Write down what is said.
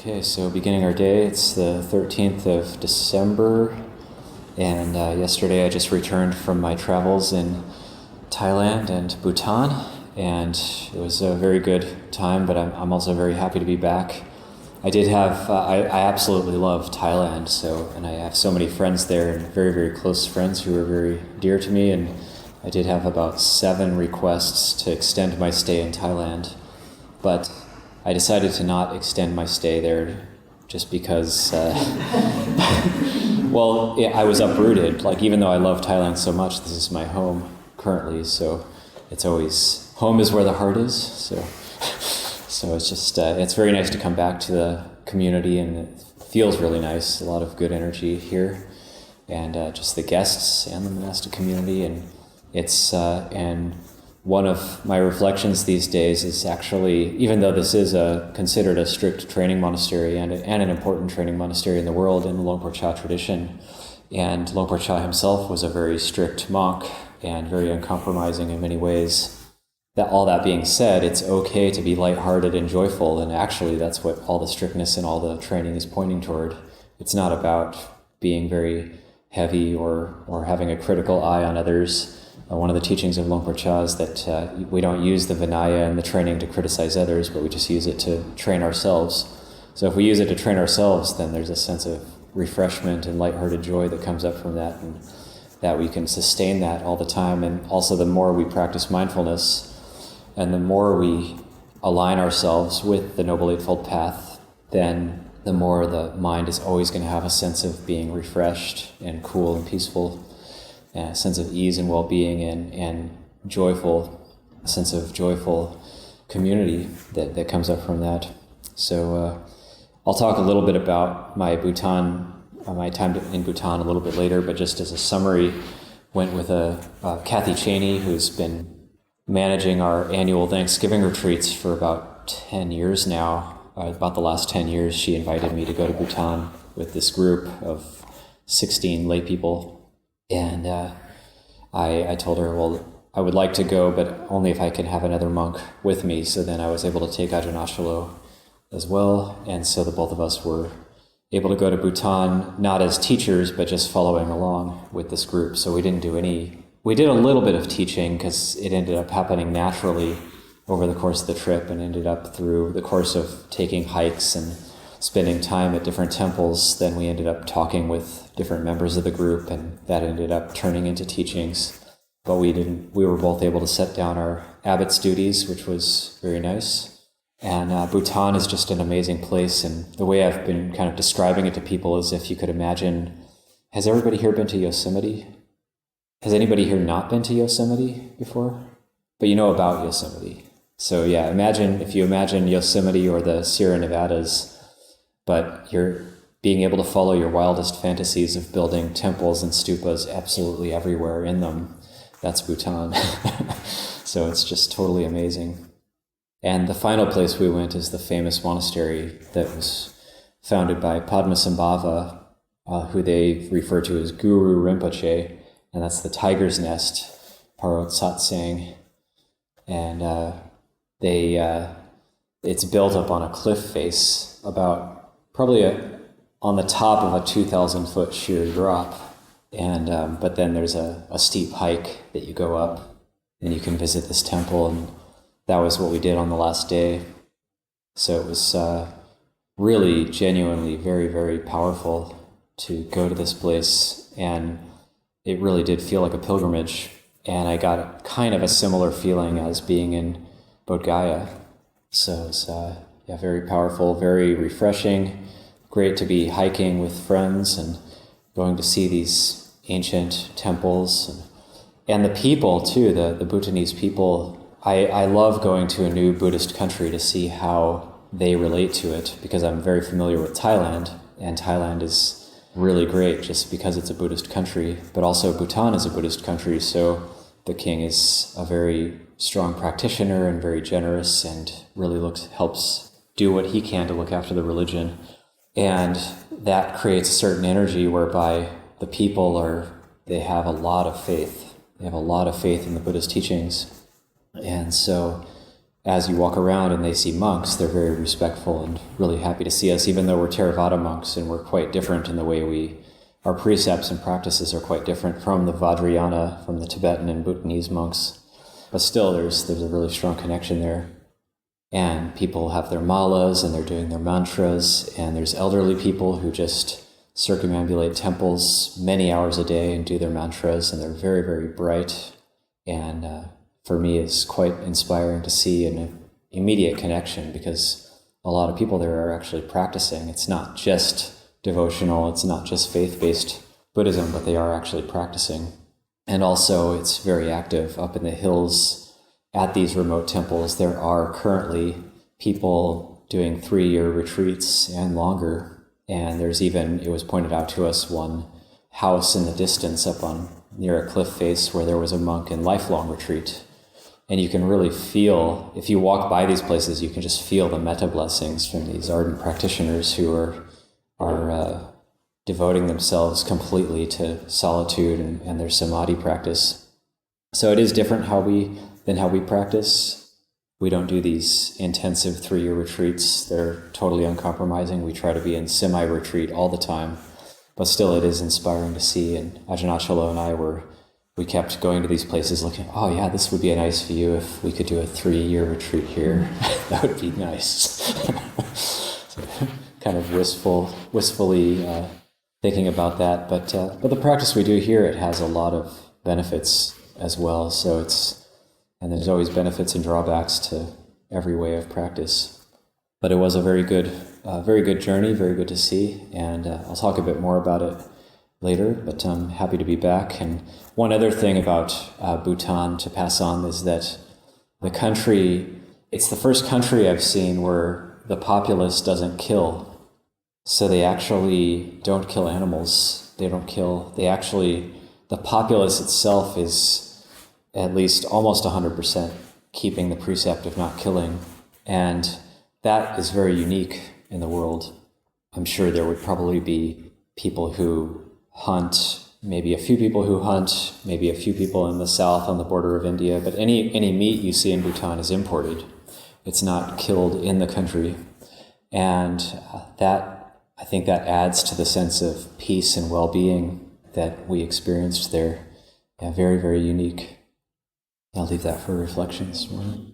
Okay, so beginning our day, it's the 13th of December, and yesterday I just returned from my travels in Thailand and Bhutan, and it was a very good time, but I'm also very happy to be back. I absolutely love Thailand, and I have so many friends there, and very, very close friends who are very dear to me, and I did have about 7 requests to extend my stay in Thailand, but I decided to not extend my stay there just because, I was uprooted. Like, even though I love Thailand so much, this is my home currently, so it's always, home is where the heart is, so it's just, it's very nice to come back to the community, and it feels really nice, a lot of good energy here, and just the guests and the monastic community, and it's, and one of my reflections these days is actually, even though this is considered a strict training monastery and an important training monastery in the world in the Longpo Cha tradition, and Longpo Cha himself was a very strict monk and very uncompromising in many ways, that all that being said, it's okay to be lighthearted and joyful, and actually that's what all the strictness and all the training is pointing toward. It's not about being very heavy or having a critical eye on others. One of the teachings of Longpo Cha is that we don't use the Vinaya and the training to criticize others, but we just use it to train ourselves. So if we use it to train ourselves, then there's a sense of refreshment and lighthearted joy that comes up from that, and that we can sustain that all the time. And also, the more we practice mindfulness, and the more we align ourselves with the Noble Eightfold Path, then the more the mind is always going to have a sense of being refreshed and cool and peaceful, a sense of ease and well-being, and a sense of joyful community that comes up from that. So I'll talk a little bit about my time in Bhutan a little bit later, but just as a summary, went with Kathy Cheney, who's been managing our annual Thanksgiving retreats for about 10 years now. About the last 10 years, she invited me to go to Bhutan with this group of 16 lay people. And I told her, well, I would like to go, but only if I can have another monk with me. So then I was able to take Ajahn as well. And so the both of us were able to go to Bhutan, not as teachers, but just following along with this group. So we did a little bit of teaching because it ended up happening naturally over the course of the trip, and ended up through the course of taking hikes and spending time at different temples. Then we ended up talking with different members of the group, and that ended up turning into teachings. But we were both able to set down our abbot's duties, which was very nice. And Bhutan is just an amazing place, and the way I've been kind of describing it to people is, if you could imagine, has everybody here been to Yosemite? Has anybody here not been to Yosemite before? But you know about Yosemite. So yeah, if you imagine Yosemite or the Sierra Nevadas, but you're being able to follow your wildest fantasies of building temples and stupas absolutely everywhere in them, that's Bhutan. So it's just totally amazing. And the final place we went is the famous monastery that was founded by Padmasambhava, who they refer to as Guru Rinpoche, and that's the Tiger's Nest, Parot Satsang. And it's built up on a cliff face, about probably on the top of a 2,000-foot sheer drop, and but then there's a steep hike that you go up, and you can visit this temple, and that was what we did on the last day. So it was really, genuinely, very, very powerful to go to this place, and it really did feel like a pilgrimage, and I got kind of a similar feeling as being in Bodh Gaya. So it's very powerful, very refreshing, great to be hiking with friends and going to see these ancient temples. And the people too, the Bhutanese people, I love going to a new Buddhist country to see how they relate to it, because I'm very familiar with Thailand, and Thailand is really great just because it's a Buddhist country, but also Bhutan is a Buddhist country, so the king is a very strong practitioner and very generous, and really helps do what he can to look after the religion. And that creates a certain energy whereby the people they have a lot of faith. They have a lot of faith in the Buddhist teachings. And so as you walk around and they see monks, they're very respectful and really happy to see us, even though we're Theravada monks and we're quite different in the way our precepts and practices are quite different from the Vajrayana, from the Tibetan and Bhutanese monks. But still, there's a really strong connection there. And people have their malas and they're doing their mantras, and there's elderly people who just circumambulate temples many hours a day and do their mantras, and they're very, very bright. And for me, it's quite inspiring to see an immediate connection, because a lot of people there are actually practicing. It's not just devotional, it's not just faith-based Buddhism, but they are actually practicing. And also, it's very active up in the hills at these remote temples. There are currently people doing 3-year retreats and longer. And there's even, it was pointed out to us, one house in the distance up on near a cliff face where there was a monk in lifelong retreat. And you can really feel, if you walk by these places, you can just feel the metta blessings from these ardent practitioners who are devoting themselves completely to solitude and their samadhi practice. So it is different than how we practice. We don't do these intensive 3-year retreats. They're totally uncompromising. We try to be in semi-retreat all the time. But still, it is inspiring to see. And Ajahn and I we kept going to these places looking, oh yeah, this would be a nice view if we could do a 3-year retreat here. That would be nice. So, kind of wistfully thinking about that. But the practice we do here, it has a lot of benefits as well. So and there's always benefits and drawbacks to every way of practice. But it was a very good journey, very good to see. And I'll talk a bit more about it later, but I'm happy to be back. And one other thing about Bhutan to pass on is that the country, it's the first country I've seen where the populace doesn't kill. So they actually don't kill animals. The populace itself is at least almost 100% keeping the precept of not killing. And that is very unique in the world. I'm sure there would probably be people who hunt, maybe a few people who hunt, maybe a few people in the south on the border of India, but any meat you see in Bhutan is imported. It's not killed in the country. And I think that adds to the sense of peace and well-being that we experienced there. Yeah, very, very unique. I'll leave that for reflection this morning.